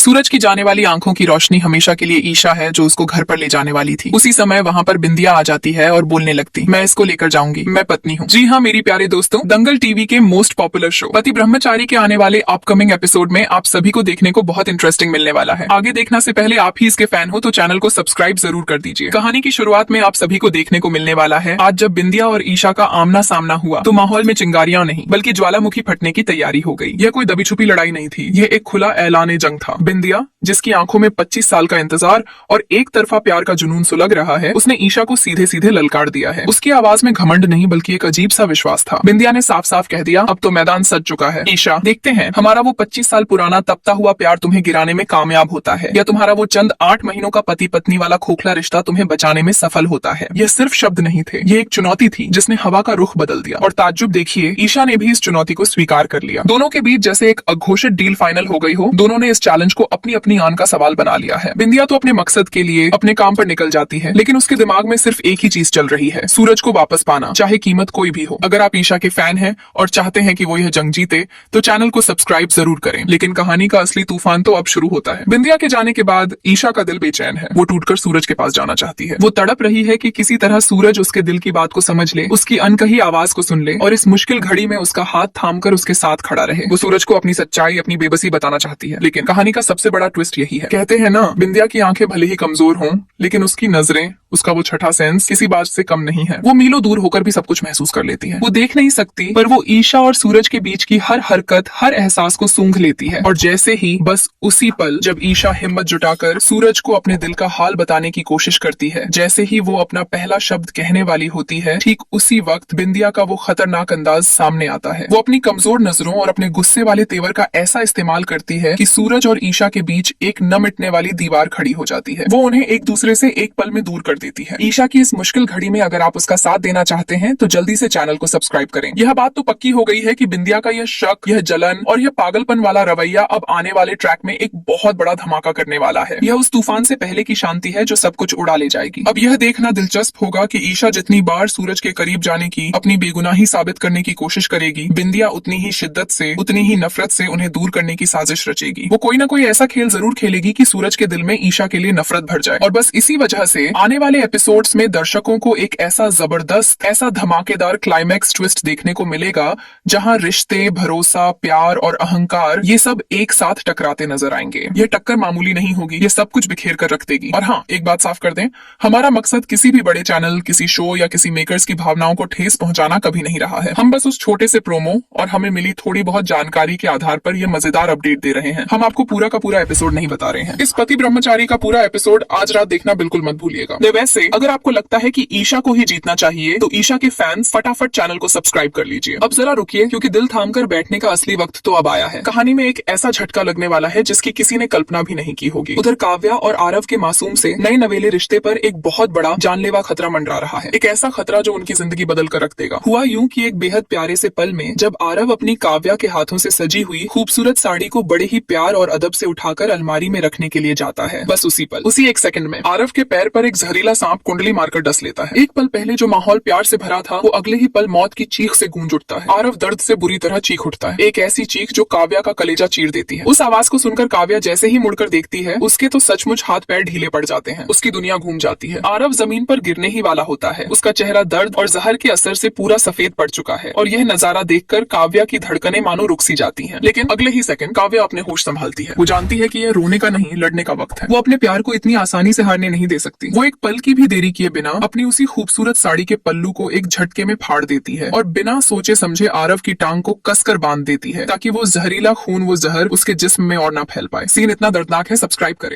सूरज की जाने वाली आंखों की रोशनी हमेशा के लिए ईशा है जो उसको घर पर ले जाने वाली थी। उसी समय वहाँ पर बिंदिया आ जाती है और बोलने लगती, मैं इसको लेकर जाऊंगी, मैं पत्नी हूँ। जी हाँ मेरी प्यारे दोस्तों, दंगल टीवी के मोस्ट पॉपुलर शो पति ब्रह्मचारी के आने वाले अपकमिंग एपिसोड में आप सभी को देखने को बहुत इंटरेस्टिंग मिलने वाला है। आगे देखना से पहले आप ही इसके फैन हो तो चैनल को सब्सक्राइब जरूर कर दीजिए। कहानी की शुरुआत में आप सभी को देखने को मिलने वाला है आज जब बिंदिया और ईशा का आमना सामना हुआ तो माहौल में चिंगारियां नहीं बल्कि ज्वालामुखी फटने की तैयारी हो गई। यह कोई दबी छुपी लड़ाई नहीं थी, यह एक खुला ऐलान जंग था। बिंदिया जिसकी आंखों में 25 साल का इंतजार और एक तरफा प्यार का जुनून सुलग रहा है, उसने ईशा को सीधे सीधे ललकार दिया है। उसकी आवाज में घमंड नहीं बल्कि एक अजीब सा विश्वास था। बिंदिया ने साफ साफ कह दिया, अब तो मैदान सज चुका है। ईशा, देखते हैं हमारा वो 25 साल पुराना तपता हुआ प्यार तुम्हें गिराने में कामयाब होता है या तुम्हारा वो चंद 8 महीनों का पति पत्नी वाला खोखला रिश्ता तुम्हें बचाने में सफल होता है। यह सिर्फ शब्द नहीं थे, ये एक चुनौती थी जिसने हवा का रुख बदल दिया। और ताज्जुब देखिए, ईशा ने भी इस चुनौती को स्वीकार कर लिया। दोनों के बीच जैसे एक अघोषित डील फाइनल हो गई हो। दोनों ने इस चैलेंज को अपनी अपनी आन का सवाल बना लिया है। बिंदिया तो अपने मकसद के लिए अपने काम पर निकल जाती है, लेकिन उसके दिमाग में सिर्फ एक ही चीज चल रही है, सूरज को वापस पाना, चाहे कीमत कोई भी हो। अगर आप ईशा के फैन हैं और चाहते हैं कि वो यह जंग जीते तो चैनल को सब्सक्राइब जरूर करें। लेकिन कहानी का असली तूफान तो अब शुरू होता है। बिंदिया के जाने के बाद ईशा का दिल बेचैन है। वो टूटकर सूरज के पास जाना चाहती है। वो तड़प रही है कि किसी तरह सूरज उसके दिल की बात को समझ ले, उसकी अनकही आवाज को सुन ले और इस मुश्किल घड़ी में उसका हाथ थामकर उसके साथ खड़ा रहे। वो सूरज को अपनी सच्चाई, अपनी बेबसी बताना चाहती है। लेकिन कहानी का सबसे बड़ा ट्विस्ट यही है, कहते हैं ना, बिंदिया की आंखें भले ही कमजोर हों लेकिन उसकी नजरें, उसका वो छठा सेंस किसी बात से कम नहीं है। वो मीलों दूर होकर भी सब कुछ महसूस कर लेती है। वो देख नहीं सकती पर वो ईशा और सूरज के बीच की हर हरकत, हर एहसास को सूंघ लेती है। और जैसे ही, बस उसी पल जब ईशा हिम्मत जुटाकर सूरज को अपने दिल का हाल बताने की कोशिश करती है, जैसे ही वो अपना पहला शब्द कहने वाली होती है, ठीक उसी वक्त बिंदिया का वो खतरनाक अंदाज सामने आता है। वो अपनी कमजोर नजरों और अपने गुस्से वाले तेवर का ऐसा इस्तेमाल करती है कि सूरज और ईशा के बीच एक न मिटने वाली दीवार खड़ी हो जाती है। वो उन्हें एक दूसरे से एक पल में दूर कर देती है। ईशा की इस मुश्किल घड़ी में अगर आप उसका साथ देना चाहते हैं तो जल्दी से चैनल को सब्सक्राइब करें। यह बात तो पक्की हो गई है कि बिंदिया का यह शक, यह जलन और यह पागलपन वाला रवैया अब आने वाले ट्रैक में एक बहुत बड़ा धमाका करने वाला है। यह उस तूफान से पहले की शांति है जो सब कुछ उड़ा ले जाएगी। अब यह देखना दिलचस्प होगा कि ईशा जितनी बार सूरज के करीब जाने की, अपनी बेगुनाही साबित करने की कोशिश करेगी, बिंदिया उतनी ही शिद्दत से, उतनी ही नफरत से उन्हें दूर करने की साजिश रचेगी। वो कोई ना कोई ऐसा खेल जरूर खेलेगी कि सूरज के दिल में ईशा के लिए नफरत भर जाए। और बस इसी वजह से आने वाले एपिसोड्स में दर्शकों को एक ऐसा जबरदस्त, ऐसा धमाकेदार क्लाइमैक्स ट्विस्ट देखने को मिलेगा जहां रिश्ते, भरोसा, प्यार और अहंकार ये सब एक साथ टकराते नजर आएंगे। ये टक्कर मामूली नहीं होगी, ये सब कुछ बिखेर कर रख देगी। और हाँ, एक बात साफ कर दें, हमारा मकसद किसी भी बड़े चैनल, किसी शो या किसी मेकर्स की भावनाओं को ठेस पहुंचाना कभी नहीं रहा है। हम बस उस छोटे से प्रोमो और हमें मिली थोड़ी बहुत जानकारी के आधार पर ये मजेदार अपडेट दे रहे हैं। हम आपको पूरा का पूरा एपिसोड नहीं बता रहे हैं। इस पति ब्रह्मचारी का पूरा एपिसोड आज रात देखना बिल्कुल मत भूलिएगा। वैसे अगर आपको लगता है कि ईशा को ही जीतना चाहिए तो ईशा के फैंस फटाफट चैनल को सब्सक्राइब कर लीजिए। अब जरा रुकिए, क्योंकि दिल थामकर बैठने का असली वक्त तो अब आया है। कहानी में एक ऐसा झटका लगने वाला है जिसकी किसी ने कल्पना भी नहीं की होगी। उधर काव्या और आरव के मासूम से नए नवेले रिश्ते पर एक बहुत बड़ा जानलेवा खतरा मंडरा रहा है। एक ऐसा खतरा जो उनकी जिंदगी बदल कर रख देगा। हुआ यूं कि एक बेहद प्यारे से पल में जब आरव अपनी काव्या के हाथों से सजी हुई खूबसूरत साड़ी को बड़े ही प्यार और अदब से उठाकर अलमारी में रखने के लिए जाता है, बस उसी पल, उसी एक सेकंड में आरव के पैर पर एक जहरीला सांप कुंडली मारकर डस लेता है। एक पल पहले जो माहौल प्यार से भरा था वो अगले ही पल मौत की चीख से गूंज उठता है। आरव दर्द से बुरी तरह चीख उठता है, एक ऐसी चीख जो काव्या का कलेजा चीर देती है। उस आवाज को सुनकर काव्या जैसे ही मुड़कर देखती है, उसके तो सचमुच हाथ पैर ढीले पड़ जाते हैं। उसकी दुनिया घूम जाती है। आरव जमीन पर गिरने ही वाला होता है। उसका चेहरा दर्द और जहर के असर से पूरा सफेद पड़ चुका है और यह नजारा देखकर काव्या की धड़कनें मानो रुक सी जाती हैं। लेकिन अगले ही सेकंड काव्या अपने होश संभालती है। वो जानती है कि यह रोने का नहीं, लड़ने का वक्त है। वो अपने प्यार को इतनी आसानी से हारने नहीं दे सकती। वो एक पल की भी देरी किए बिना अपनी उसी खूबसूरत साड़ी के पल्लू को एक झटके में फाड़ देती है और बिना सोचे समझे आरव की टांग को कसकर बांध देती है ताकि वो जहरीला खून, वो जहर उसके जिस्म में और ना फैल पाए। सीन इतना दर्दनाक है, सब्सक्राइब करें।